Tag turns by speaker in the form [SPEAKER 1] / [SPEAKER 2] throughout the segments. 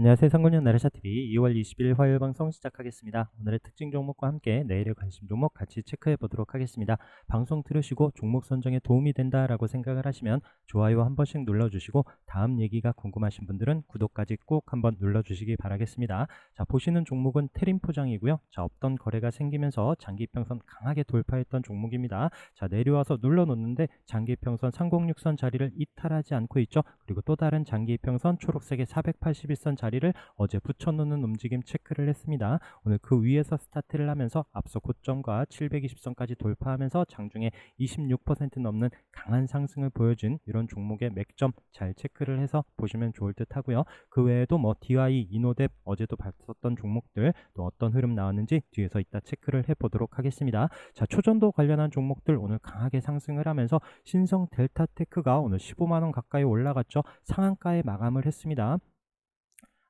[SPEAKER 1] 안녕하세요. 상권형 나르샤TV 2월 20일 화요일 방송 시작하겠습니다. 오늘의 특징 종목과 함께 내일의 관심 종목 같이 체크해 보도록 하겠습니다. 방송 들으시고 종목 선정에 도움이 된다라고 생각을 하시면 좋아요 한 번씩 눌러주시고 다음 얘기가 궁금하신 분들은 구독까지 꼭 한번 눌러주시기 바라겠습니다. 자, 보시는 종목은 테림 포장이고요. 자, 없던 거래가 생기면서 장기평선 강하게 돌파했던 종목입니다. 자, 내려와서 눌러놓는데 장기평선 306선 자리를 이탈하지 않고 있죠. 그리고 또 다른 장기평선 초록색의 481선 자리를 어제 붙여놓는 움직임 체크를 했습니다. 오늘 그 위에서 스타트를 하면서 앞서 고점과 720선까지 돌파하면서 장중에 26% 넘는 강한 상승을 보여준 이런 종목의 맥점 잘 체크를 해서 보시면 좋을 듯 하고요. 그 외에도 DY, 이노뎁 어제도 봤었던 종목들 또 어떤 흐름 나왔는지 뒤에서 이따 체크를 해보도록 하겠습니다. 자, 초전도 관련한 종목들 오늘 강하게 상승을 하면서 신성 델타테크가 오늘 15만원 가까이 올라갔죠. 상한가에 마감을 했습니다.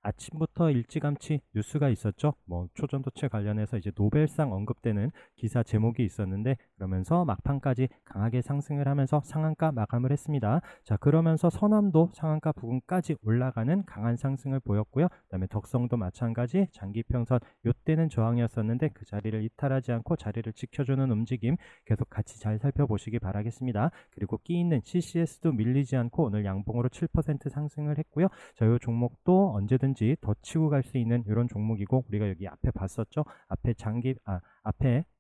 [SPEAKER 1] 아침부터 일찌감치 뉴스가 있었죠. 초전도체 관련해서 이제 노벨상 언급되는 기사 제목이 있었는데 그러면서 막판까지 강하게 상승을 하면서 상한가 마감을 했습니다. 자, 그러면서 서남도 상한가 부근까지 올라가는 강한 상승을 보였고요. 그다음에 덕성도 마찬가지 장기평선 요때는 저항이었었는데 그 자리를 이탈하지 않고 자리를 지켜주는 움직임 계속 같이 잘 살펴보시기 바라겠습니다. 그리고 끼 있는 CCS도 밀리지 않고 오늘 양봉으로 7% 상승을 했고요. 자, 이 종목도 언제든지 더 치고 갈 수 있는 이런 종목이고 우리가 여기 앞에 봤었죠. 앞에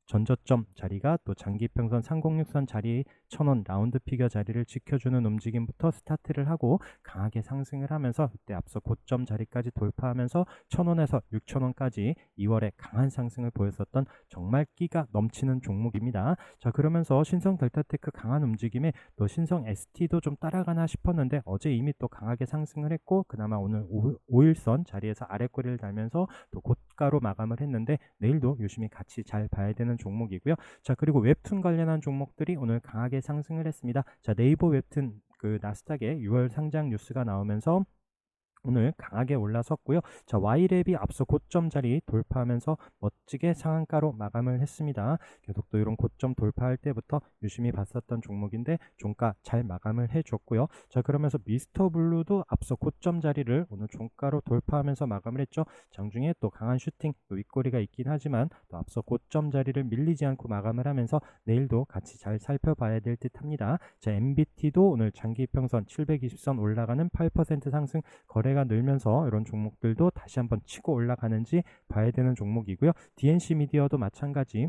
[SPEAKER 1] 전저점 자리가 또 장기평선 306선 자리 1000원 라운드 피겨 자리를 지켜주는 움직임부터 스타트를 하고 강하게 상승을 하면서 그때 앞서 고점 자리까지 돌파하면서 1000원에서 6000원까지 2월에 강한 상승을 보였었던 정말 끼가 넘치는 종목입니다. 자, 그러면서 신성 델타테크 강한 움직임에 또 신성 ST도 좀 따라가나 싶었는데 어제 이미 또 강하게 상승을 했고 그나마 오늘 5일선 자리에서 아래꼬리를 달면서 또 고가로 마감을 했는데 내일도 유심히 같이 잘 봐야 되는 종목이고요. 자, 그리고 웹툰 관련한 종목들이 오늘 강하게 상승을 했습니다. 자, 네이버 웹툰 그 나스닥에 6월 상장 뉴스가 나오면서 오늘 강하게 올라섰고요. 자, Y랩이 앞서 고점 자리 돌파하면서 멋지게 상한가로 마감을 했습니다. 계속 또 이런 고점 돌파할 때부터 유심히 봤었던 종목인데 종가 잘 마감을 해줬고요. 자, 그러면서 미스터 블루도 앞서 고점 자리를 오늘 종가로 돌파하면서 마감을 했죠. 장중에 또 강한 슈팅 또 윗꼬리가 있긴 하지만 또 앞서 고점 자리를 밀리지 않고 마감을 하면서 내일도 같이 잘 살펴봐야 될 듯 합니다. 자, MBT도 오늘 장기평선 720선 올라가는 8% 상승 거래가 늘면서 이런 종목들도 다시 한번 치고 올라가는지 봐야 되는 종목이고요. DNC 미디어도 마찬가지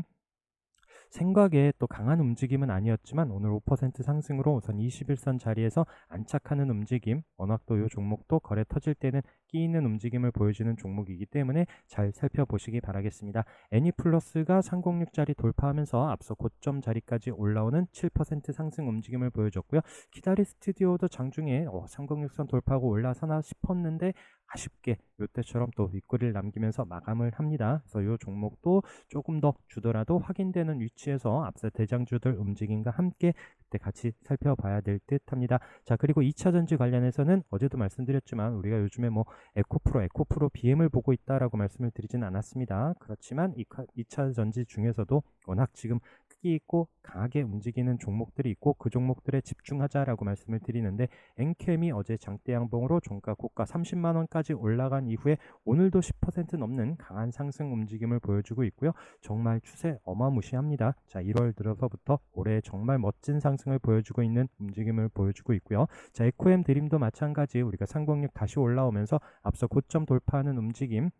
[SPEAKER 1] 생각에 또 강한 움직임은 아니었지만 오늘 5% 상승으로 우선 21선 자리에서 안착하는 움직임, 워낙 또 이 종목도 거래 터질 때는 끼 있는 움직임을 보여주는 종목이기 때문에 잘 살펴보시기 바라겠습니다. 애니플러스가 306자리 돌파하면서 앞서 고점 자리까지 올라오는 7% 상승 움직임을 보여줬고요. 키다리 스튜디오도 장중에 306선 돌파하고 올라서나 싶었는데 아쉽게 이때처럼 또 윗꼬리를 남기면서 마감을 합니다. 그래서 이 종목도 조금 더 주더라도 확인되는 위치에서 앞서 대장주들 움직임과 함께 그때 같이 살펴봐야 될 듯 합니다. 자, 그리고 2차전지 관련해서는 어제도 말씀드렸지만 우리가 요즘에 에코프로 BM을 보고 있다라고 말씀을 드리진 않았습니다. 그렇지만 2차전지 중에서도 워낙 지금 크기 있고 강하게 움직이는 종목들이 있고 그 종목들에 집중하자라고 말씀을 드리는데 엔캠이 어제 장대 양봉으로 종가 고가 30만원까지 올라간 이후에 오늘도 10% 넘는 강한 상승 움직임을 보여주고 있고요. 정말 추세 어마무시합니다. 자, 1월 들어서부터 올해 정말 멋진 상승을 보여주고 있는 움직임을 보여주고 있고요. 자, 에코엠 드림도 마찬가지 우리가 상공력 다시 올라오면서 앞서 고점 돌파하는 움직임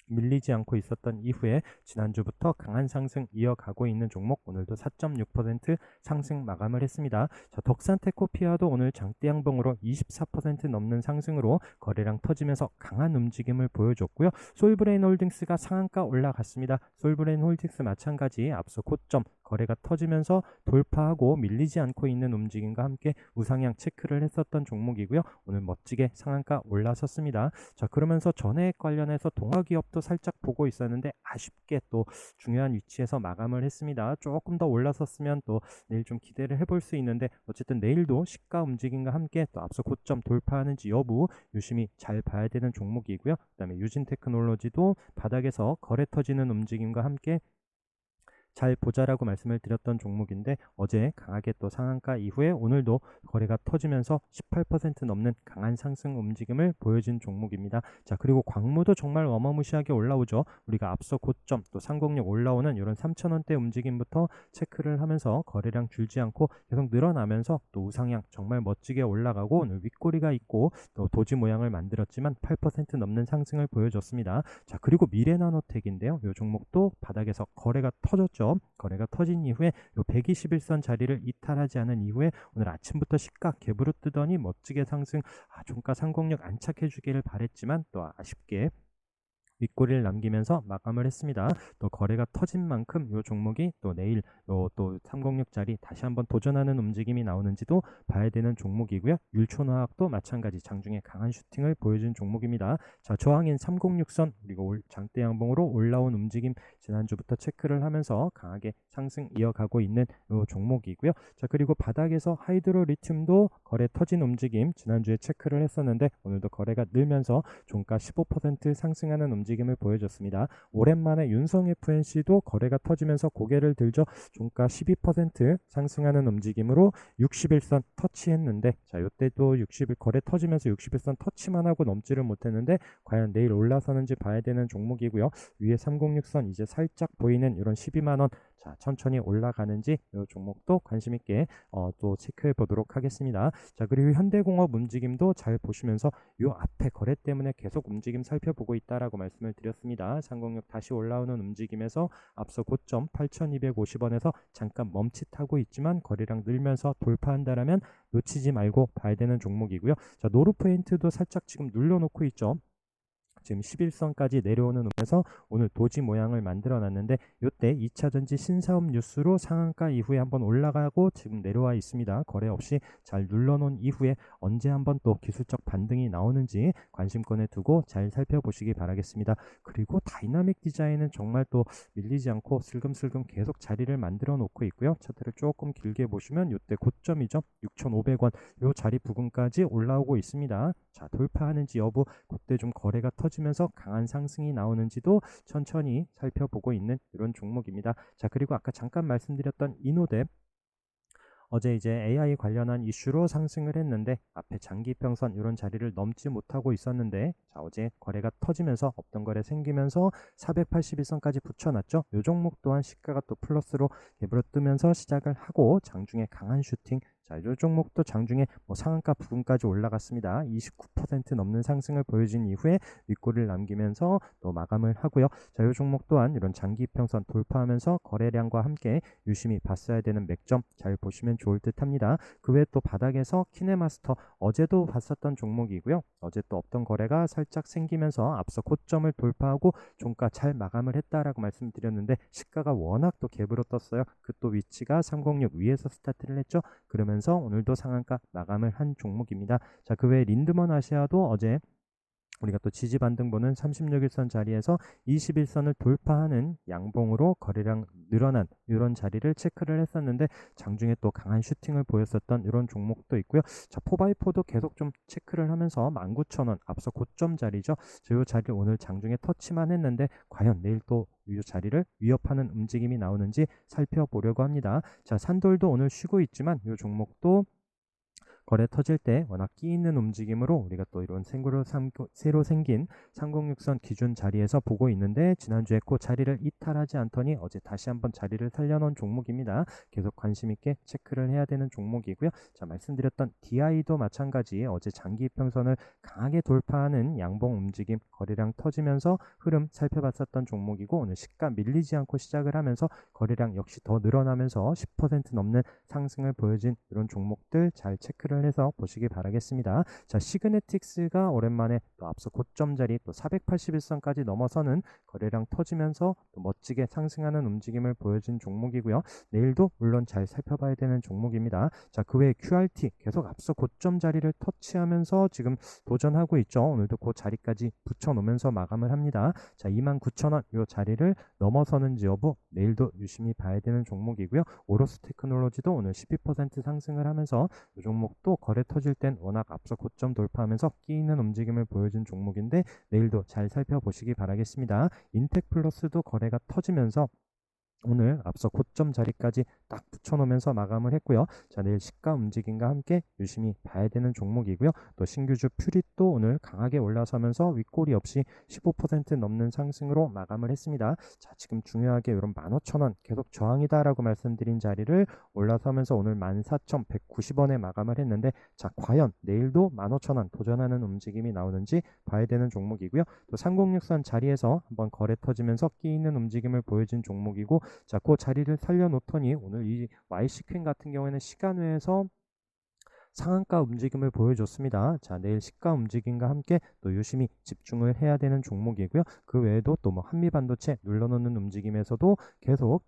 [SPEAKER 1] 밀리지 않고 있었던 이후에 지난주부터 강한 상승 이어가고 있는 종목 오늘도 4.6% 상승 마감을 했습니다. 자, 덕산테코피아도 오늘 장대 양봉으로 24% 넘는 상승으로 거래량 터지면서 강한 움직임을 보여줬고요. 솔브레인 홀딩스가 상한가 올라갔습니다. 솔브레인 홀딩스 마찬가지 앞서 고점 거래가 터지면서 돌파하고 밀리지 않고 있는 움직임과 함께 우상향 체크를 했었던 종목이고요. 오늘 멋지게 상한가 올라섰습니다. 자, 그러면서 전해액 관련해서 동화기업도 살짝 보고 있었는데 아쉽게 또 중요한 위치에서 마감을 했습니다. 조금 더 올라섰으면 또 내일 좀 기대를 해볼 수 있는데 어쨌든 내일도 시가 움직임과 함께 또 앞서 고점 돌파하는지 여부 유심히 잘 봐야 되는 종목이고요. 그 다음에 유진테크놀로지도 바닥에서 거래 터지는 움직임과 함께 잘 보자라고 말씀을 드렸던 종목인데 어제 강하게 또 상한가 이후에 오늘도 거래가 터지면서 18% 넘는 강한 상승 움직임을 보여준 종목입니다. 자, 그리고 광무도 정말 어마무시하게 올라오죠. 우리가 앞서 고점 또 상공력 올라오는 이런 3,000원대 움직임부터 체크를 하면서 거래량 줄지 않고 계속 늘어나면서 또 우상향 정말 멋지게 올라가고 오늘 윗꼬리가 있고 또 도지 모양을 만들었지만 8% 넘는 상승을 보여줬습니다. 자, 그리고 미래나노텍인데요. 이 종목도 바닥에서 거래가 터졌죠. 거래가 터진 이후에 요 121선 자리를 이탈하지 않은 이후에 오늘 아침부터 시가 갭으로 뜨더니 멋지게 상승, 종가 상공력 안착해 주기를 바랬지만 또 아쉽게 윗꼬리를 남기면서 마감을 했습니다. 또 거래가 터진 만큼 이 종목이 또 내일 또 306짜리 다시 한번 도전하는 움직임이 나오는지도 봐야 되는 종목이고요. 율촌화학도 마찬가지 장중에 강한 슈팅을 보여준 종목입니다. 자, 저항인 306선 그리고 장대 양봉으로 올라온 움직임 지난주부터 체크를 하면서 강하게 상승 이어가고 있는 이 종목이고요. 자, 그리고 바닥에서 하이드로 리튬도 거래 터진 움직임 지난주에 체크를 했었는데 오늘도 거래가 늘면서 종가 15% 상승하는 움직임을 보여줬습니다. 오랜만에 윤성 FNC도 거래가 터지면서 고개를 들죠. 종가 12% 상승하는 움직임으로 61선 터치했는데 자, 이때도 60일 거래 터지면서 61선 터치만 하고 넘지를 못했는데 과연 내일 올라서는지 봐야 되는 종목이고요. 위에 306선 이제 살짝 보이는 이런 12만원 자, 천천히 올라가는지 이 종목도 관심 있게 또 체크해 보도록 하겠습니다. 자, 그리고 현대공업 움직임도 잘 보시면서 이 앞에 거래 때문에 계속 움직임 살펴보고 있다라고 말씀을 드렸습니다. 상공력 다시 올라오는 움직임에서 앞서 고점 8,250원에서 잠깐 멈칫하고 있지만 거래량 늘면서 돌파한다라면 놓치지 말고 봐야 되는 종목이고요. 자, 노르포인트도 살짝 지금 눌러놓고 있죠. 지금 11선까지 내려오는 음에서 오늘 도지 모양을 만들어 놨는데 이때 2차전지 신사업 뉴스로 상한가 이후에 한번 올라가고 지금 내려와 있습니다. 거래 없이 잘 눌러놓은 이후에 언제 한번 또 기술적 반등이 나오는지 관심권에 두고 잘 살펴보시기 바라겠습니다. 그리고 다이나믹 디자인은 정말 또 밀리지 않고 슬금슬금 계속 자리를 만들어 놓고 있고요. 차트를 조금 길게 보시면 이때 고점이죠. 6,500원 이 자리 부근까지 올라오고 있습니다. 자, 돌파하는지 여부 그때 좀 거래가 터지면서 강한 상승이 나오는지도 천천히 살펴보고 있는 이런 종목입니다. 자, 그리고 아까 잠깐 말씀드렸던 이노뎁 어제 이제 AI 관련한 이슈로 상승을 했는데 앞에 장기평선 이런 자리를 넘지 못하고 있었는데 자, 어제 거래가 터지면서 없던 거래 생기면서 481선까지 붙여놨죠. 이 종목 또한 시가가 또 플러스로 갭으로 뜨면서 시작을 하고 장중에 강한 슈팅 자, 이 종목도 장중에 상한가 부근까지 올라갔습니다. 29% 넘는 상승을 보여준 이후에 윗골을 남기면서 또 마감을 하고요. 자, 이 종목 또한 이런 장기평선 돌파하면서 거래량과 함께 유심히 봤어야 되는 맥점 잘 보시면 좋을 듯 합니다. 그 외에 또 바닥에서 키네마스터 어제도 봤었던 종목이고요. 어제 또 없던 거래가 살짝 생기면서 앞서 고점을 돌파하고 종가 잘 마감을 했다라고 말씀드렸는데 시가가 워낙 또 갭으로 떴어요. 그 또 위치가 306 위에서 스타트를 했죠. 그러면서 오늘도 상한가 마감을 한 종목입니다. 자, 그 외에 린드먼 아시아도 어제 우리가 또 지지 반등 보는 36일선 자리에서 21선을 돌파하는 양봉으로 거래량 늘어난 이런 자리를 체크를 했었는데 장중에 또 강한 슈팅을 보였었던 이런 종목도 있고요. 자, 포바이포도 계속 좀 체크를 하면서 19,000원 앞서 고점 자리죠. 이 자리를 오늘 장중에 터치만 했는데 과연 내일 또 이 자리를 위협하는 움직임이 나오는지 살펴보려고 합니다. 자, 산돌도 오늘 쉬고 있지만 이 종목도 거래 터질 때 워낙 끼 있는 움직임으로 우리가 또 이런 새로 생긴 306선 기준 자리에서 보고 있는데 지난주에 그 자리를 이탈하지 않더니 어제 다시 한번 자리를 살려놓은 종목입니다. 계속 관심 있게 체크를 해야 되는 종목이고요. 자, 말씀드렸던 DI도 마찬가지 어제 장기 평선을 강하게 돌파하는 양봉 움직임 거래량 터지면서 흐름 살펴봤었던 종목이고 오늘 시가 밀리지 않고 시작을 하면서 거래량 역시 더 늘어나면서 10% 넘는 상승을 보여진 이런 종목들 잘 체크를 해서 보시기 바라겠습니다. 자, 시그네틱스가 오랜만에 또 앞서 고점 자리 또 481선까지 넘어서는 거래량 터지면서 또 멋지게 상승하는 움직임을 보여준 종목이고요. 내일도 물론 잘 살펴봐야 되는 종목입니다. 자, 그 외에 QRT 계속 앞서 고점 자리를 터치하면서 지금 도전하고 있죠. 오늘도 그 자리까지 붙여놓으면서 마감을 합니다. 자, 29,000원 이 자리를 넘어서는지 여부 내일도 유심히 봐야 되는 종목이고요. 오로스 테크놀로지도 오늘 12% 상승을 하면서 이 종목도 거래 터질 땐 워낙 앞서 고점 돌파하면서 끼 있는 움직임을 보여준 종목인데 내일도 잘 살펴보시기 바라겠습니다. 인텍플러스도 거래가 터지면서 오늘 앞서 고점 자리까지 딱 붙여놓으면서 마감을 했고요. 자, 내일 시가 움직임과 함께 유심히 봐야 되는 종목이고요. 또 신규주 퓨릿도 오늘 강하게 올라서면서 윗꼬리 없이 15% 넘는 상승으로 마감을 했습니다. 자, 지금 중요하게 이런 15,000원 계속 저항이다라고 말씀드린 자리를 올라서면서 오늘 14,190원에 마감을 했는데, 자, 과연 내일도 15,000원 도전하는 움직임이 나오는지 봐야 되는 종목이고요. 또 3063 자리에서 한번 거래 터지면서 끼이는 움직임을 보여준 종목이고, 자, 그 자리를 살려놓더니 오늘 이 YC퀸 같은 경우에는 시간외에서 상한가 움직임을 보여줬습니다. 자, 내일 시가 움직임과 함께 또 유심히 집중을 해야 되는 종목이고요. 그 외에도 또 뭐 한미반도체 눌러놓는 움직임에서도 계속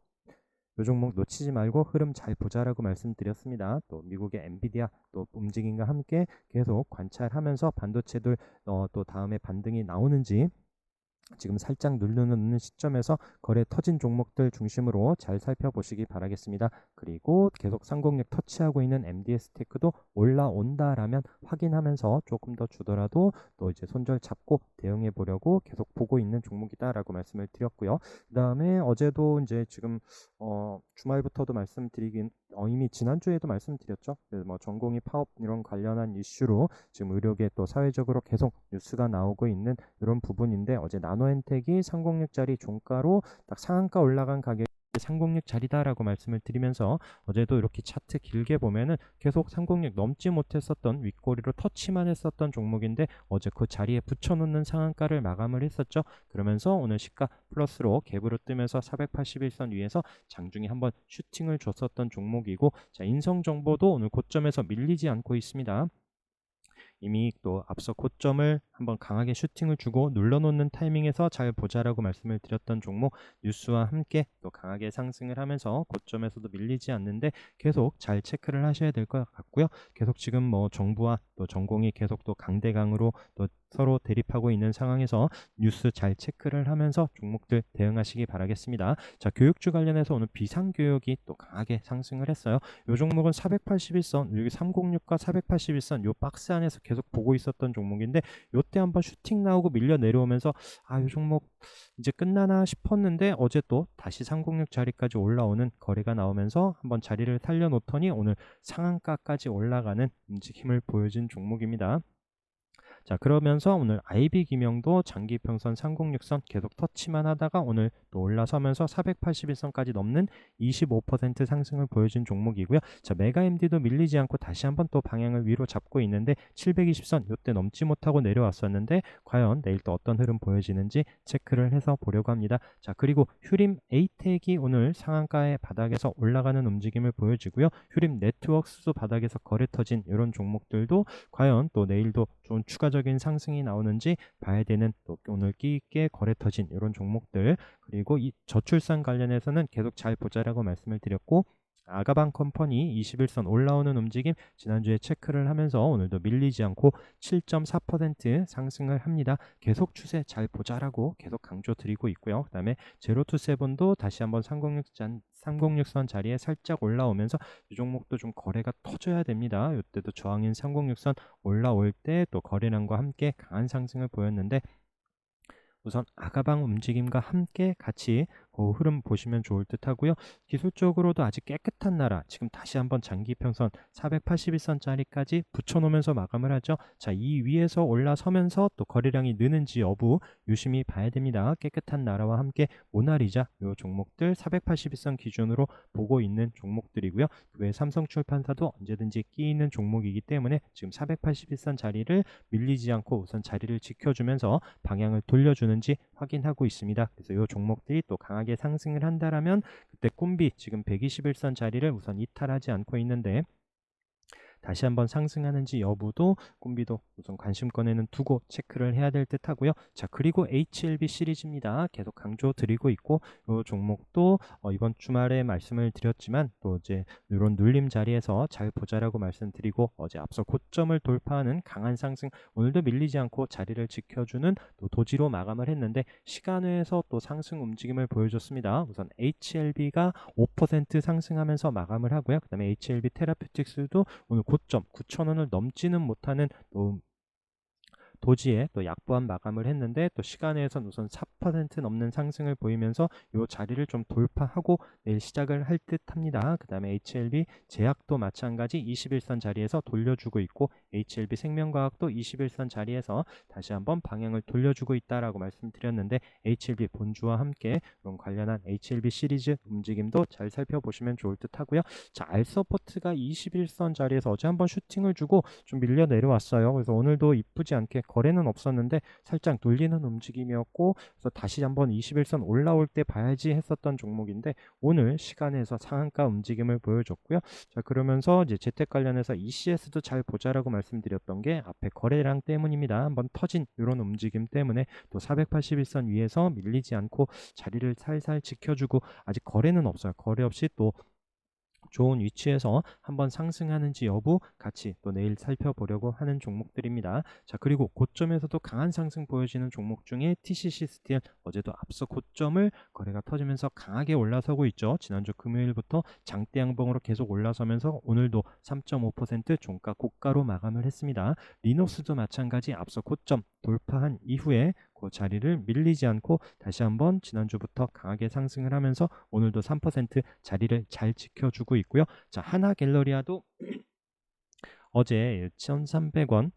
[SPEAKER 1] 이 종목 놓치지 말고 흐름 잘 보자라고 말씀드렸습니다. 또 미국의 엔비디아 또 움직임과 함께 계속 관찰하면서 반도체들 또 다음에 반등이 나오는지 지금 살짝 누르는 시점에서 거래 터진 종목들 중심으로 잘 살펴보시기 바라겠습니다. 그리고 계속 상공력 터치하고 있는 MDS 테크도 올라온다라면 확인하면서 조금 더 주더라도 또 이제 손절 잡고 대응해 보려고 계속 보고 있는 종목이다라고 말씀을 드렸고요. 그 다음에 어제도 이제 지금 주말부터도 말씀드리긴 이미 지난주에도 말씀드렸죠. 뭐 전공의 파업 이런 관련한 이슈로 지금 의료계 또 사회적으로 계속 뉴스가 나오고 있는 이런 부분인데, 어제 나노엔텍이 306짜리 종가로 딱 상한가 올라간 가격이 306짜리다라고 말씀을 드리면서 어제도 이렇게 차트 길게 보면은 계속 306 넘지 못했었던 윗꼬리로 터치만 했었던 종목인데 어제 그 자리에 붙여놓는 상한가를 마감을 했었죠. 그러면서 오늘 시가 플러스로 갭으로 뜨면서 481선 위에서 장중에 한번 슈팅을 줬었던 종목이고, 자, 인성정보도 오늘 고점에서 밀리지 않고 있습니다. 이미 또 앞서 고점을 한번 강하게 슈팅을 주고 눌러놓는 타이밍에서 잘 보자라고 말씀을 드렸던 종목, 뉴스와 함께 또 강하게 상승을 하면서 고점에서도 밀리지 않는데 계속 잘 체크를 하셔야 될 것 같고요. 계속 지금 뭐 정부와 또 전공이 계속 또 강대강으로 또 서로 대립하고 있는 상황에서 뉴스 잘 체크를 하면서 종목들 대응하시기 바라겠습니다. 자, 교육주 관련해서 오늘 비상교육이 또 강하게 상승을 했어요. 이 종목은 481선, 여기 306과 481선 요 박스 안에서 계속 보고 있었던 종목인데, 요때 한번 슈팅 나오고 밀려 내려오면서 이 종목 이제 끝나나 싶었는데 어제 또 다시 306 자리까지 올라오는 거래가 나오면서 한번 자리를 살려놓더니 오늘 상한가까지 올라가는 움직임을 보여준 종목입니다. 자, 그러면서 오늘 IB기명도 장기평선 306선 계속 터치만 하다가 오늘 또 올라서면서 481선까지 넘는 25% 상승을 보여준 종목이고요. 자, 메가MD도 밀리지 않고 다시 한번 또 방향을 위로 잡고 있는데 720선 이때 넘지 못하고 내려왔었는데 과연 내일 또 어떤 흐름 보여지는지 체크를 해서 보려고 합니다. 자, 그리고 휴림 에이텍이 오늘 상한가의 바닥에서 올라가는 움직임을 보여주고요. 휴림 네트워크스도 바닥에서 거래 터진 이런 종목들도 과연 또 내일도 좀 추가적인 상승이 나오는지 봐야 되는 또 오늘 끼 있게 거래 터진 이런 종목들, 그리고 이 저출산 관련해서는 계속 잘 보자라고 말씀을 드렸고, 아가방 컴퍼니 21선 올라오는 움직임 지난주에 체크를 하면서 오늘도 밀리지 않고 7.4% 상승을 합니다. 계속 추세 잘 보자라고 계속 강조 드리고 있고요. 그 다음에 제로투세븐도 다시 한번 306선 자리에 살짝 올라오면서 이 종목도 좀 거래가 터져야 됩니다. 이때도 저항인 306선 올라올 때 또 거래량과 함께 강한 상승을 보였는데, 우선 아가방 움직임과 함께 같이 그 흐름 보시면 좋을 듯 하고요. 기술적으로도 아직 깨끗한 나라, 지금 다시 한번 장기평선 481선짜리까지 붙여놓으면서 마감을 하죠. 자, 이 위에서 올라서면서 또 거래량이 느는지 여부 유심히 봐야 됩니다. 깨끗한 나라와 함께 모나리자 요 종목들 481선 기준으로 보고 있는 종목들이고요. 그 외에 삼성출판사도 언제든지 끼 있는 종목이기 때문에 지금 481선 자리를 밀리지 않고 우선 자리를 지켜주면서 방향을 돌려주는지 확인하고 있습니다. 그래서 이 종목들이 또 강하게 상승을 한다라면 그때 꿈비 지금 121선 자리를 우선 이탈하지 않고 있는데 다시 한번 상승하는지 여부도 꿈비도 우선 관심권에는 두고 체크를 해야 될 듯 하고요. 자, 그리고 HLB 시리즈입니다. 계속 강조 드리고 있고, 이 종목도 이번 주말에 말씀을 드렸지만 또 이제 이런 눌림 자리에서 잘 보자라고 말씀드리고, 어제 앞서 고점을 돌파하는 강한 상승, 오늘도 밀리지 않고 자리를 지켜주는 또 도지로 마감을 했는데 시간외에서 또 상승 움직임을 보여줬습니다. 우선 HLB가 5% 상승하면서 마감을 하고요. 그 다음에 HLB 테라퓨틱스도 오늘 고점 9,000원을 넘지는 못하는 도지에 또 약보합 마감을 했는데 또 시간에선 우선 4% 넘는 상승을 보이면서 이 자리를 좀 돌파하고 내일 시작을 할 듯합니다. 그 다음에 HLB 제약도 마찬가지 21선 자리에서 돌려주고 있고 HLB 생명과학도 21선 자리에서 다시 한번 방향을 돌려주고 있다라고 말씀드렸는데 HLB 본주와 함께 그런 관련한 HLB 시리즈 움직임도 잘 살펴보시면 좋을 듯 하고요. 자, 알서포트가 21선 자리에서 어제 한번 슈팅을 주고 좀 밀려 내려왔어요. 그래서 오늘도 이쁘지 않게 거래는 없었는데 살짝 눌리는 움직임이었고, 그래서 다시 한번 21선 올라올 때 봐야지 했었던 종목인데 오늘 시간에서 상한가 움직임을 보여줬고요. 자, 그러면서 이제 재택 관련해서 ECS도 잘 보자라고 말씀드렸던 게 앞에 거래량 때문입니다. 한번 터진 이런 움직임 때문에 또 481선 위에서 밀리지 않고 자리를 살살 지켜주고, 아직 거래는 없어요. 거래 없이 또 좋은 위치에서 한번 상승하는지 여부 같이 또 내일 살펴보려고 하는 종목들입니다. 자, 그리고 고점에서도 강한 상승 보여지는 종목 중에 TCC 스틸, 어제도 앞서 고점을 거래가 터지면서 강하게 올라서고 있죠. 지난주 금요일부터 장대 양봉으로 계속 올라서면서 오늘도 3.5% 종가 고가로 마감을 했습니다. 리노스도 마찬가지 앞서 고점 돌파한 이후에 그 자리를 밀리지 않고 다시 한번 지난주부터 강하게 상승을 하면서 오늘도 3% 자리를 잘 지켜주고 있고요. 자, 하나갤러리아도 어제 1,300원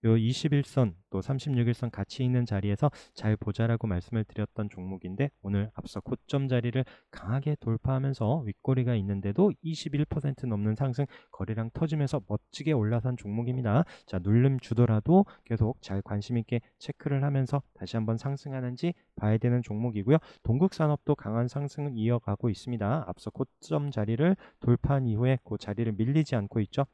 [SPEAKER 1] 요 21선 또 36일선 같이 있는 자리에서 잘 보자라고 말씀을 드렸던 종목인데 오늘 앞서 고점 자리를 강하게 돌파하면서 윗꼬리가 있는데도 21% 넘는 상승, 거래량 터지면서 멋지게 올라선 종목입니다. 자, 눌림 주더라도 계속 잘 관심 있게 체크를 하면서 다시 한번 상승하는지 봐야 되는 종목이고요. 동국산업도 강한 상승을 이어가고 있습니다. 앞서 고점 자리를 돌파한 이후에 그 자리를 밀리지 않고 있죠.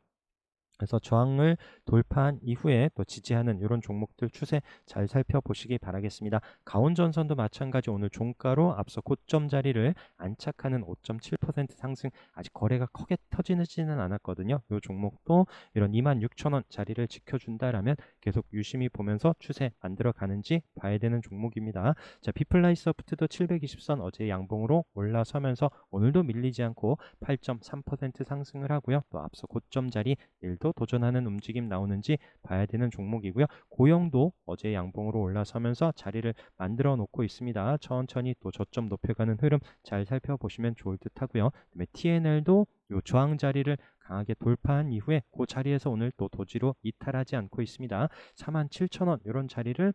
[SPEAKER 1] 그래서 저항을 돌파한 이후에 또 지지하는 이런 종목들 추세 잘 살펴보시기 바라겠습니다. 가온전선도 마찬가지 오늘 종가로 앞서 고점 자리를 안착하는 5.7% 상승, 아직 거래가 크게 터지지는 않았거든요. 이 종목도 이런 26,000원 자리를 지켜준다라면 계속 유심히 보면서 추세 만들어 가는지 봐야 되는 종목입니다. 자, 비플라이소프트도 720선 어제 양봉으로 올라서면서 오늘도 밀리지 않고 8.3% 상승을 하고요. 또 앞서 고점 자리 내일도 도전하는 움직임 나오는지 봐야 되는 종목이고요. 고영도 어제 양봉으로 올라서면서 자리를 만들어 놓고 있습니다. 천천히 또 저점 높여가는 흐름 잘 살펴보시면 좋을 듯 하고요. 그다음에 TNL도 요 저항 자리를 강하게 돌파한 이후에 그 자리에서 오늘 또 도지로 이탈하지 않고 있습니다. 47,000원 이런 자리를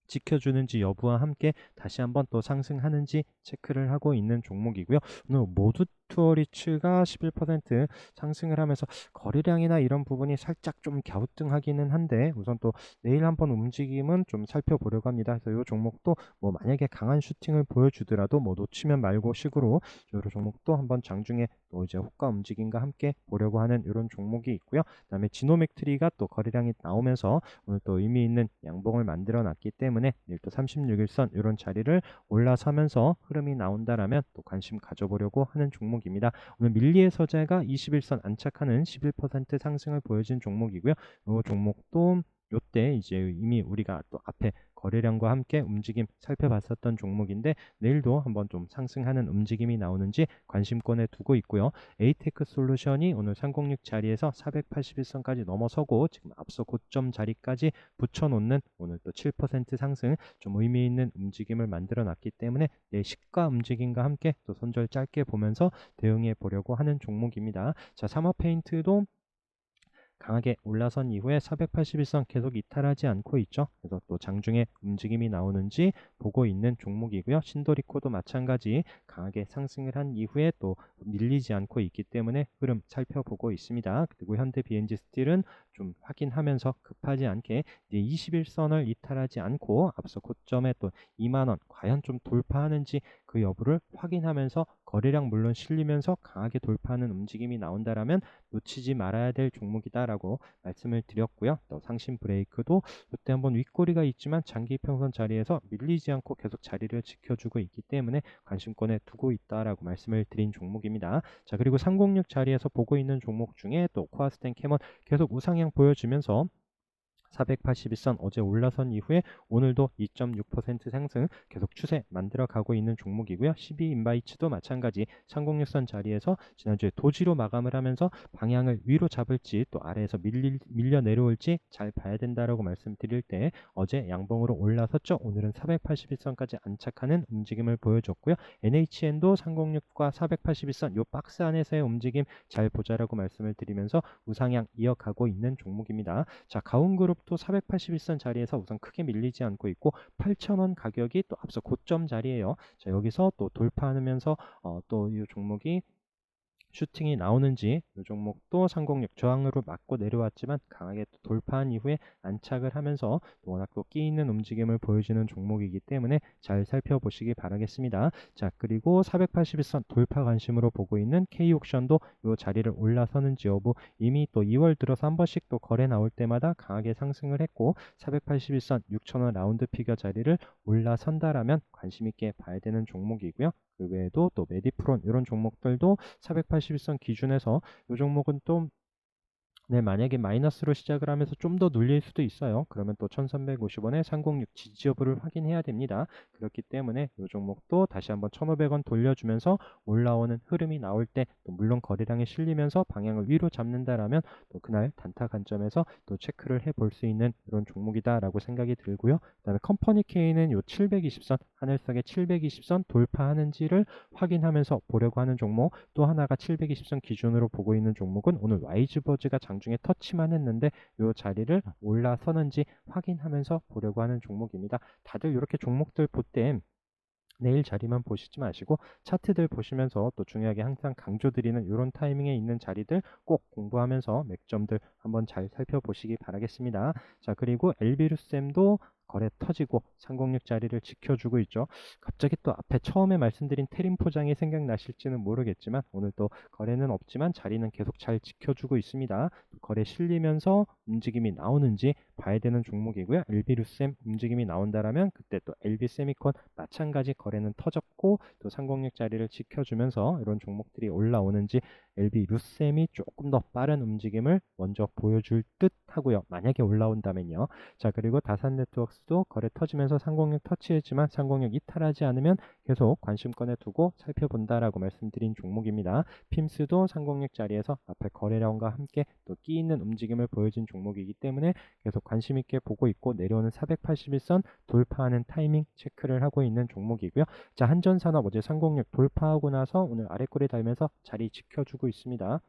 [SPEAKER 1] 지켜주는지 여부와 함께 다시 한번 또 상승하는지 체크를 하고 있는 종목이고요. 오늘 모두 투어리츠가 11% 상승을 하면서 거래량이나 이런 부분이 살짝 좀 갸우뚱하기는 한데 우선 또 내일 한번 움직임은 좀 살펴보려고 합니다. 그래서 이 종목도 뭐 만약에 강한 슈팅을 보여주더라도 뭐 놓치면 말고 식으로 이 종목도 한번 장중에 또 이제 호가 움직임과 함께 보려고 하는 이런 종목이 있고요. 그다음에 지노맥트리가 또 거래량이 나오면서 오늘 또 의미 있는 양봉을 만들어 놨기 때문에 내일 또 36일선 이런 자리를 올라서면서 흐름이 나온다라면 또 관심 가져보려고 하는 종목입니다. 오늘 밀리의 서재가 21선 안착하는 11% 상승을 보여준 종목이고요. 이 종목도 요때 이제 이미 우리가 또 앞에 거래량과 함께 움직임 살펴봤었던 종목인데 내일도 한번 좀 상승하는 움직임이 나오는지 관심권에 두고 있고요. 에이테크 솔루션이 오늘 306 자리에서 481선까지 넘어서고 지금 앞서 고점 자리까지 붙여놓는 오늘 또 7% 상승, 좀 의미 있는 움직임을 만들어 놨기 때문에 내 시가 움직임과 함께 또 손절 짧게 보면서 대응해 보려고 하는 종목입니다. 자, 삼화페인트도 강하게 올라선 이후에 481선 계속 이탈하지 않고 있죠. 그래서 또 장중에 움직임이 나오는지 보고 있는 종목이고요. 신도리코도 마찬가지 강하게 상승을 한 이후에 또 밀리지 않고 있기 때문에 흐름 살펴보고 있습니다. 그리고 현대 BNG 스틸은 좀 확인하면서 급하지 않게 이제 21선을 이탈하지 않고 앞서 고점에 또 2만원 과연 좀 돌파하는지 그 여부를 확인하면서 거래량 물론 실리면서 강하게 돌파하는 움직임이 나온다라면 놓치지 말아야 될 종목이다라고 말씀을 드렸고요. 또 상신 브레이크도 이때 한번 윗꼬리가 있지만 장기 평선 자리에서 밀리지 않고 계속 자리를 지켜주고 있기 때문에 관심권에 두고 있다라고 말씀을 드린 종목입니다. 자, 그리고 306 자리에서 보고 있는 종목 중에 또 코아스텐 캐먼 계속 우상향 보여주면서 481선 어제 올라선 이후에 오늘도 2.6% 상승 계속 추세 만들어 가고 있는 종목이고요. 12인바이츠도 마찬가지 상공육선 자리에서 지난주에 도지로 마감을 하면서 방향을 위로 잡을지 또 아래에서 밀려 내려올지 잘 봐야 된다라고 말씀드릴 때 어제 양봉으로 올라섰죠. 오늘은 481선까지 안착하는 움직임을 보여줬고요. NHN도 상공육과 481선 요 박스 안에서의 움직임 잘 보자라고 말씀을 드리면서 우상향 이어가고 있는 종목입니다. 자, 가온그룹도 481선 자리에서 우선 크게 밀리지 않고 있고 8,000원 가격이 또 앞서 고점 자리예요. 자, 여기서 또 돌파하면서 또 이 종목이 슈팅이 나오는지 이 종목도 상공육 저항으로 맞고 내려왔지만 강하게 또 돌파한 이후에 안착을 하면서 또 워낙 또 끼 있는 움직임을 보여주는 종목이기 때문에 잘 살펴보시기 바라겠습니다. 자, 그리고 481선 돌파 관심으로 보고 있는 K옥션도 이 자리를 올라서는지 여부 이미 또 2월 들어서 한 번씩 또 거래 나올 때마다 강하게 상승을 했고 481선 6,000원 라운드 피겨 자리를 올라선다라면 관심 있게 봐야 되는 종목이고요. 그 외에도 또 메디프론 이런 종목들도 481선 기준에서 이 종목은 또 만약에 마이너스로 시작을 하면서 좀 더 눌릴 수도 있어요. 그러면 또 1350원에 306 지지 여부를 확인해야 됩니다. 그렇기 때문에 이 종목도 다시 한번 1500원 돌려주면서 올라오는 흐름이 나올 때 또 물론 거래량에 실리면서 방향을 위로 잡는다라면 또 그날 단타 관점에서 또 체크를 해볼 수 있는 이런 종목이다라고 생각이 들고요. 그 다음에 컴퍼니 K는 요 720선 하늘석의 720선 돌파하는지를 확인하면서 보려고 하는 종목, 또 하나가 720선 기준으로 보고 있는 종목은 오늘 와이즈버즈가 장중에 터치만 했는데 이 자리를 올라서는지 확인하면서 보려고 하는 종목입니다. 다들 이렇게 종목들 볼 때 내일 자리만 보시지 마시고 차트들 보시면서 또 중요하게 항상 강조드리는 이런 타이밍에 있는 자리들 꼭 공부하면서 맥점들 한번 잘 살펴보시기 바라겠습니다. 자, 그리고 엘비루셈도 거래 터지고 306 자리를 지켜주고 있죠. 갑자기 또 앞에 처음에 말씀드린 테림 포장이 생각나실지는 모르겠지만 오늘 또 거래는 없지만 자리는 계속 잘 지켜주고 있습니다. 거래 실리면서 움직임이 나오는지 봐야 되는 종목이고요. 엘비루셈 움직임이 나온다라면 그때 또 LB세미콘 마찬가지 거래는 터졌고 또 306 자리를 지켜주면서 이런 종목들이 올라오는지 LB루셈이 조금 더 빠른 움직임을 먼저 보여줄 듯 하고요. 만약에 올라온다면요. 자, 그리고 다산네트워크스도 거래 터지면서 306 터치했지만 306 이탈하지 않으면 계속 관심권에 두고 살펴본다라고 말씀드린 종목입니다. 핌스도 306 자리에서 앞에 거래량과 함께 또 끼 있는 움직임을 보여준 종목이기 때문에 계속 관심 있게 보고 있고 내려오는 481선 돌파하는 타이밍 체크를 하고 있는 종목이고요. 자, 한전산업 어제 306 돌파하고 나서 오늘 아래 꼬리 달면서 자리 지켜주고 있습니다.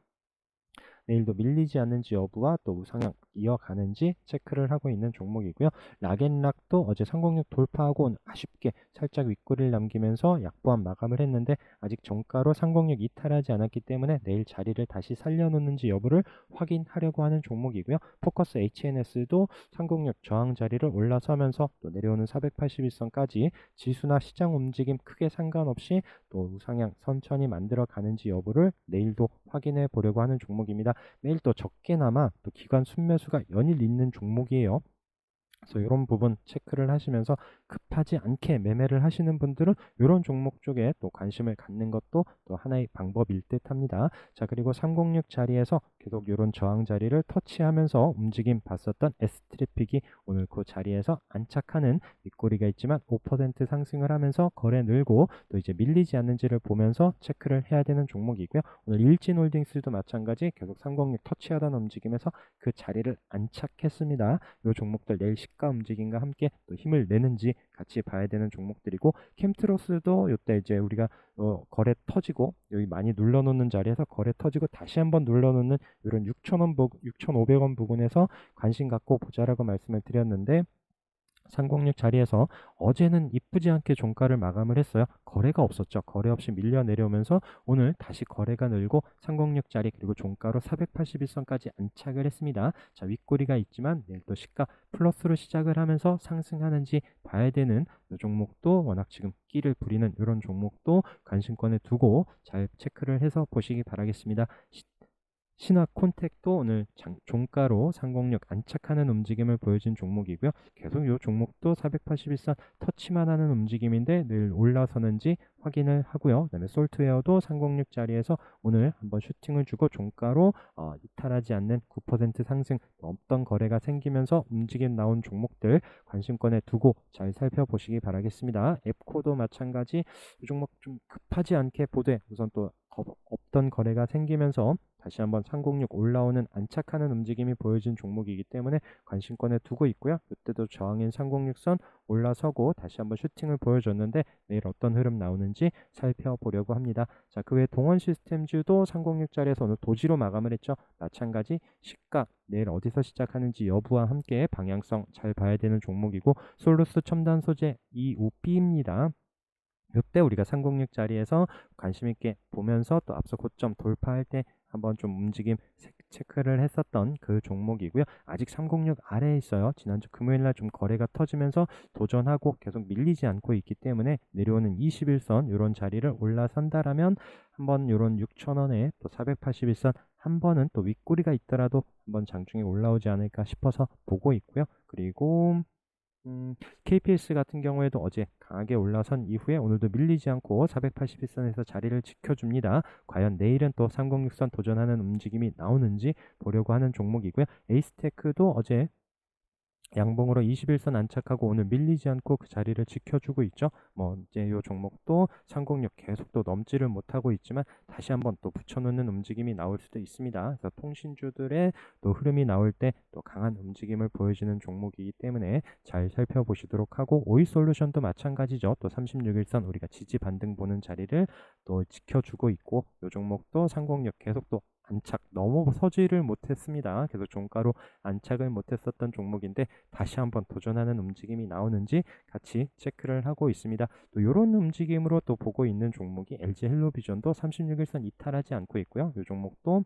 [SPEAKER 1] 내일도 밀리지 않는지 여부와 또 우상향 이어가는지 체크를 하고 있는 종목이고요. 락앤락도 어제 306 돌파하고 아쉽게 살짝 윗꼬리를 남기면서 약보합 마감을 했는데 아직 정가로 306 이탈하지 않았기 때문에 내일 자리를 다시 살려놓는지 여부를 확인하려고 하는 종목이고요. 포커스 HNS도 306 저항 자리를 올라서면서 또 내려오는 481선까지 지수나 시장 움직임 크게 상관없이 또 우상향 천천히 만들어 가는지 여부를 내일도 확인해 보려고 하는 종목입니다. 매일 또 적게나마 또 기관 순매수가 연일 있는 종목이에요. 그래서 이런 부분 체크를 하시면서 급하지 않게 매매를 하시는 분들은 이런 종목 쪽에 또 관심을 갖는 것도 또 하나의 방법일 듯 합니다. 자, 그리고 306 자리에서 계속 이런 저항 자리를 터치하면서 움직임 봤었던 S트래픽이 오늘 그 자리에서 안착하는 윗꼬리가 있지만 5% 상승을 하면서 거래 늘고 또 이제 밀리지 않는지를 보면서 체크를 해야 되는 종목이고요. 오늘 일진홀딩스도 마찬가지 계속 306 터치하던 움직임에서 그 자리를 안착했습니다. 이 종목들 내일 시가 움직임과 함께 또 힘을 내는지 같이 봐야 되는 종목들이고, 캠트로스도 이때 이제 우리가 거래 터지고 여기 많이 눌러놓는 자리에서 거래 터지고 다시 한번 눌러놓는 이런 6,500원 부근에서 관심 갖고 보자라고 말씀을 드렸는데 306 자리에서 어제는 이쁘지 않게 종가를 마감을 했어요. 거래가 없었죠. 거래 없이 밀려 내려오면서 오늘 다시 거래가 늘고 306 자리 그리고 종가로 481선까지 안착을 했습니다. 자, 윗꼬리가 있지만 내일 또 시가 플러스로 시작을 하면서 상승하는지 봐야 되는 이 종목도 워낙 지금 끼를 부리는 이런 종목도 관심권에 두고 잘 체크를 해서 보시기 바라겠습니다. 신화콘텍도 오늘 종가로 상공력 안착하는 움직임을 보여준 종목이고요. 계속 이 종목도 481선 터치만 하는 움직임인데 늘 올라서는지 확인을 하고요. 그다음에 솔트웨어도 상공력 자리에서 오늘 한번 슈팅을 주고 종가로 이탈하지 않는 9% 상승, 없던 거래가 생기면서 움직임 나온 종목들 관심권에 두고 잘 살펴보시기 바라겠습니다. 앱코도 마찬가지 이 종목 좀 급하지 않게 보되 우선 또 없던 거래가 생기면서 다시 한번 상공력 올라오는 안착하는 움직임이 보여진 종목이기 때문에 관심권에 두고 있고요. 이때도 저항인 상공력선 올라서고 다시 한번 슈팅을 보여줬는데 내일 어떤 흐름 나오는지 살펴보려고 합니다. 자, 그 외 동원 시스템주도 상공력 자리에서 오늘 도지로 마감을 했죠. 마찬가지 시가 내일 어디서 시작하는지 여부와 함께 방향성 잘 봐야 되는 종목이고, 솔루스 첨단 소재 EUP입니다. 이때 우리가 상공력 자리에서 관심 있게 보면서 또 앞서 고점 돌파할 때 한번 좀 움직임 체크를 했었던 그 종목이고요. 아직 306 아래에 있어요. 지난주 금요일날 좀 거래가 터지면서 도전하고 계속 밀리지 않고 있기 때문에 내려오는 21선 이런 자리를 올라선다라면 한번 이런 6,000원에 또 481선 한 번은 또 윗꼬리가 있더라도 한번 장중에 올라오지 않을까 싶어서 보고 있고요. 그리고 KPS 같은 경우에도 어제 강하게 올라선 이후에 오늘도 밀리지 않고 481선에서 자리를 지켜줍니다. 과연 내일은 또 306선 도전하는 움직임이 나오는지 보려고 하는 종목이고요. 에이스테크도 어제 양봉으로 21선 안착하고 오늘 밀리지 않고 그 자리를 지켜주고 있죠. 이제 이 종목도 상공력 계속 또 넘지를 못하고 있지만 다시 한번 또 붙여놓는 움직임이 나올 수도 있습니다. 그래서 통신주들의 또 흐름이 나올 때 또 강한 움직임을 보여주는 종목이기 때문에 잘 살펴보시도록 하고, 오이솔루션도 마찬가지죠. 또 36일선 우리가 지지 반등 보는 자리를 또 지켜주고 있고, 이 종목도 상공력 계속 또 안착 넘어서지를 못했습니다. 계속 종가로 안착을 못했었던 종목인데 다시 한번 도전하는 움직임이 나오는지 같이 체크를 하고 있습니다. 또 이런 움직임으로 또 보고 있는 종목이 LG 헬로비전도 36일선 이탈하지 않고 있고요. 이 종목도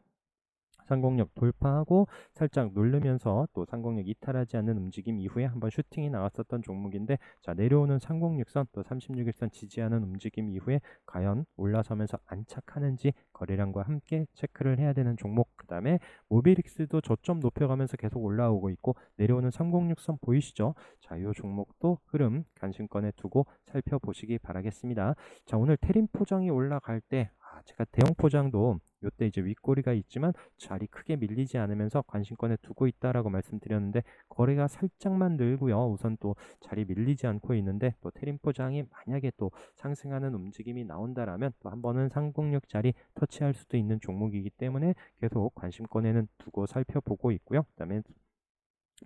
[SPEAKER 1] 상공력 돌파하고 살짝 누르면서 또 상공력 이탈하지 않는 움직임 이후에 한번 슈팅이 나왔었던 종목인데, 자, 내려오는 상공력선 또 36일선 지지하는 움직임 이후에 과연 올라서면서 안착하는지 거래량과 함께 체크를 해야 되는 종목. 그 다음에 모비릭스도 저점 높여가면서 계속 올라오고 있고 내려오는 306선 보이시죠? 자, 이 종목도 흐름 관심권에 두고 살펴보시기 바라겠습니다. 자, 오늘 테린 포장이 올라갈 때 제가 대형 포장도 이때 이제 윗꼬리가 있지만 자리 크게 밀리지 않으면서 관심권에 두고 있다라고 말씀드렸는데 거래가 살짝만 늘고요. 우선 또 자리 밀리지 않고 있는데 또 테린 포장이 만약에 또 상승하는 움직임이 나온다라면 또 한 번은 상공력 자리 터치할 수도 있는 종목이기 때문에 계속 관심권에는 두고 살펴보고 있고요. 그다음에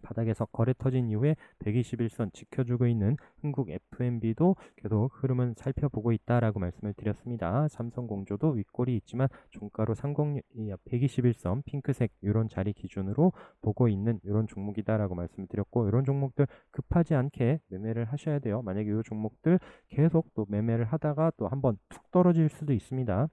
[SPEAKER 1] 바닥에서 거래 터진 이후에 121선 지켜주고 있는 흥국 F&B도 계속 흐름은 살펴보고 있다라고 말씀을 드렸습니다. 삼성공조도 윗골이 있지만 종가로 121선 핑크색 이런 자리 기준으로 보고 있는 이런 종목이다라고 말씀을 드렸고, 이런 종목들 급하지 않게 매매를 하셔야 돼요. 만약에 이 종목들 계속 또 매매를 하다가 또 한번 툭 떨어질 수도 있습니다.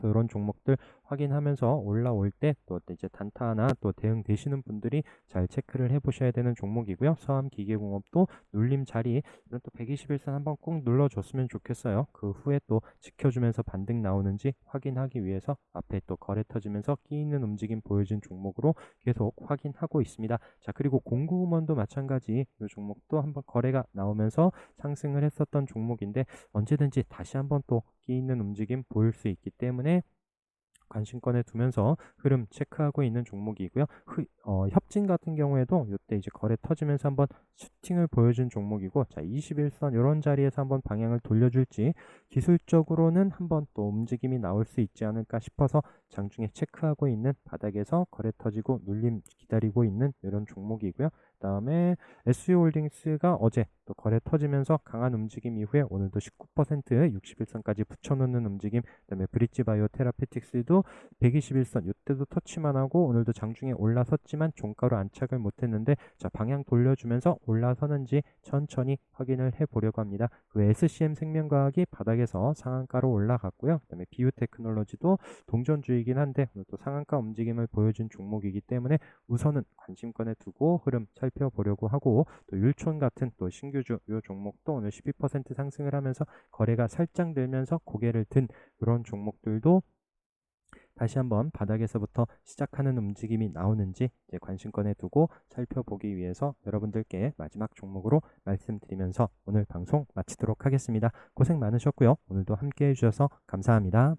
[SPEAKER 1] 이런 종목들 확인하면서 올라올 때 또 이제 단타나 또 대응되시는 분들이 잘 체크를 해보셔야 되는 종목이고요. 서암기계공업도 눌림 자리 이런 또 121선 한번 꾹 눌러줬으면 좋겠어요. 그 후에 또 지켜주면서 반등 나오는지 확인하기 위해서 앞에 또 거래 터지면서 끼 있는 움직임 보여준 종목으로 계속 확인하고 있습니다. 자, 그리고 공구음원도 마찬가지 이 종목도 한번 거래가 나오면서 상승을 했었던 종목인데 언제든지 다시 한번 또 끼 있는 움직임 보일 수 있기 때문에 관심권에 두면서 흐름 체크하고 있는 종목이고요. 협진 같은 경우에도 이때 이제 거래 터지면서 한번 슈팅을 보여준 종목이고, 자, 21선 이런 자리에서 한번 방향을 돌려줄지 기술적으로는 한번 또 움직임이 나올 수 있지 않을까 싶어서 장중에 체크하고 있는, 바닥에서 거래 터지고 눌림 기다리고 있는 이런 종목이고요. 그다음에 SU홀딩스가 어제 또 거래 터지면서 강한 움직임 이후에 오늘도 19% 61선까지 붙여놓는 움직임, 그다음에 브릿지바이오 테라페틱스도 121선 이때도 터치만 하고 오늘도 장중에 올라섰지만 종가로 안착을 못했는데, 자, 방향 돌려주면서 올라서는지 천천히 확인을 해보려고 합니다. 그 SCM 생명과학이 바닥에서 상한가로 올라갔고요. 그다음에 비유테크놀로지도 동전주이긴 한데 오늘 또 상한가 움직임을 보여준 종목이기 때문에 우선은 관심권에 두고 흐름 살펴보려고 하고, 또 율촌 같은 또 신규주 이 종목도 오늘 12% 상승을 하면서 거래가 살짝 늘면서 고개를 든 그런 종목들도 다시 한번 바닥에서부터 시작하는 움직임이 나오는지 이제 관심권에 두고 살펴보기 위해서 여러분들께 마지막 종목으로 말씀드리면서 오늘 방송 마치도록 하겠습니다. 고생 많으셨고요. 오늘도 함께 해주셔서 감사합니다.